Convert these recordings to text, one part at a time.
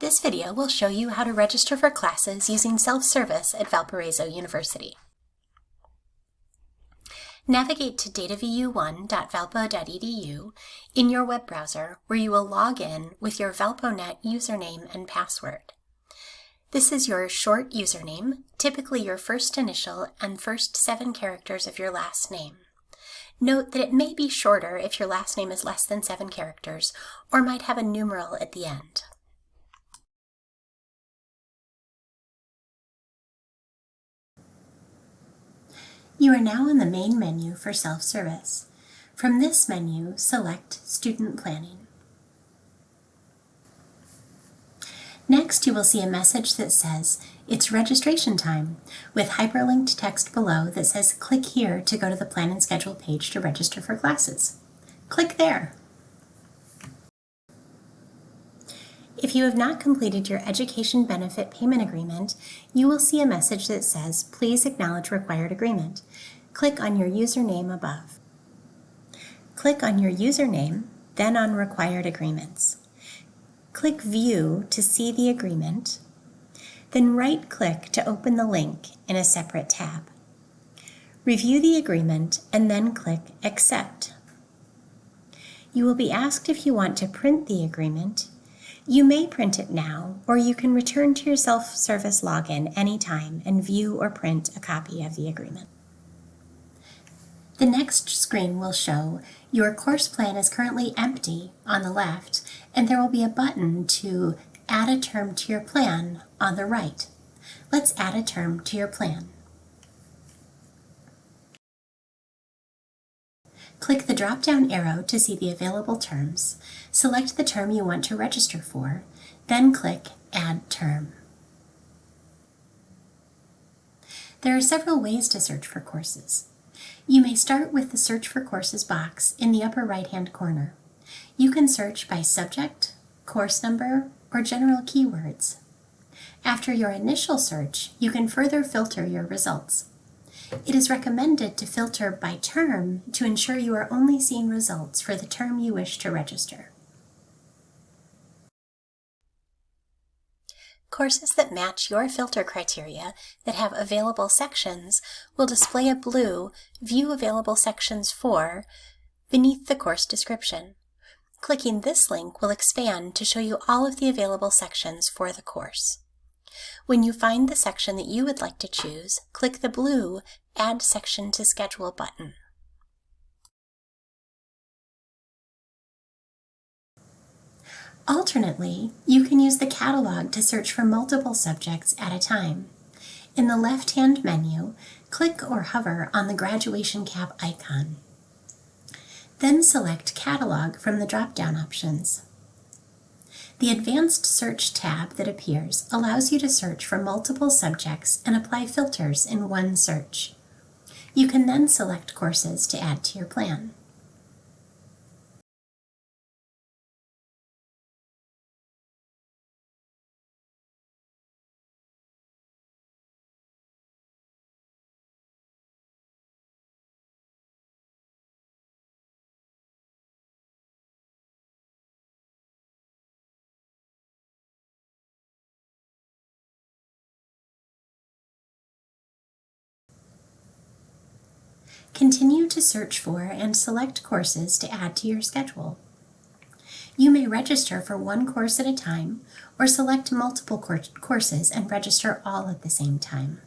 This video will show you how to register for classes using self-service at Valparaiso University. Navigate to datavu1.valpo.edu in your web browser, where you will log in with your ValpoNet username and password. This is your short username, typically your first initial and first 7 characters of your last name. Note that it may be shorter if your last name is less than 7 characters or might have a numeral at the end. You are now in the main menu for self-service. From this menu, select Student Planning. Next, you will see a message that says, "It's registration time," with hyperlinked text below that says, "Click here to go to the Plan and Schedule page to register for classes." Click there. If you have not completed your Education Benefit Payment Agreement, you will see a message that says, "Please acknowledge required agreement." Click on your username above. Click on your username, then on Required Agreements. Click View to see the agreement, then right-click to open the link in a separate tab. Review the agreement and then click Accept. You will be asked if you want to print the agreement. You may print it now, or you can return to your self-service login anytime and view or print a copy of the agreement. The next screen will show your course plan is currently empty on the left, and there will be a button to add a term to your plan on the right. Let's add a term to your plan. Click the drop-down arrow to see the available terms. Select the term you want to register for, then click Add Term. There are several ways to search for courses. You may start with the Search for Courses box in the upper right-hand corner. You can search by subject, course number, or general keywords. After your initial search, you can further filter your results. It is recommended to filter by term to ensure you are only seeing results for the term you wish to register. Courses that match your filter criteria that have available sections will display a blue View Available Sections For beneath the course description. Clicking this link will expand to show you all of the available sections for the course. When you find the section that you would like to choose, click the blue Add Section to Schedule button. Alternately, you can use the catalog to search for multiple subjects at a time. In the left-hand menu, click or hover on the graduation cap icon. Then select Catalog from the drop-down options. The Advanced Search tab that appears allows you to search for multiple subjects and apply filters in one search. You can then select courses to add to your plan. Continue to search for and select courses to add to your schedule. You may register for one course at a time or select multiple courses and register all at the same time.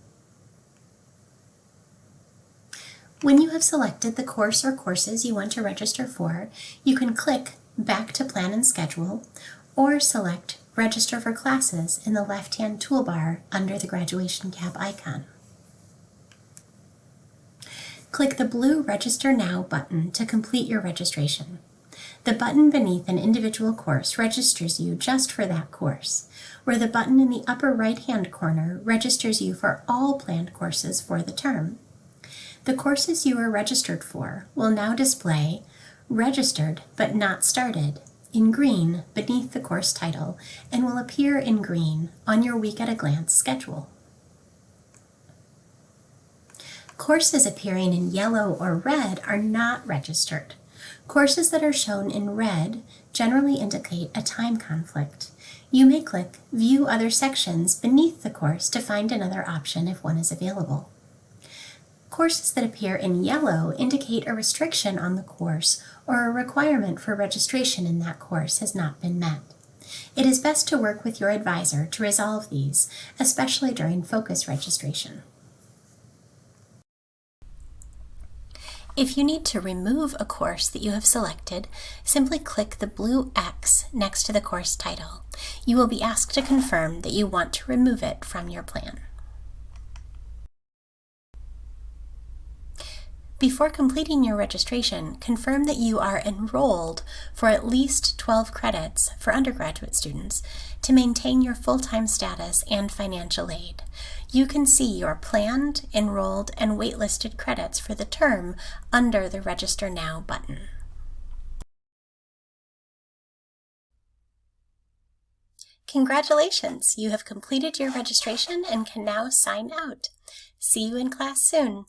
When you have selected the course or courses you want to register for, you can click Back to Plan and Schedule or select Register for Classes in the left-hand toolbar under the graduation cap icon. Click the blue Register Now button to complete your registration. The button beneath an individual course registers you just for that course, where the button in the upper right-hand corner registers you for all planned courses for the term. The courses you are registered for will now display Registered but Not Started in green beneath the course title and will appear in green on your week-at-a-glance schedule. Courses appearing in yellow or red are not registered. Courses that are shown in red generally indicate a time conflict. You may click View Other Sections beneath the course to find another option if one is available. Courses that appear in yellow indicate a restriction on the course or a requirement for registration in that course has not been met. It is best to work with your advisor to resolve these, especially during focus registration. If you need to remove a course that you have selected, simply click the blue X next to the course title. You will be asked to confirm that you want to remove it from your plan. Before completing your registration, confirm that you are enrolled for at least 12 credits for undergraduate students to maintain your full-time status and financial aid. You can see your planned, enrolled, and waitlisted credits for the term under the Register Now button. Congratulations! You have completed your registration and can now sign out. See you in class soon.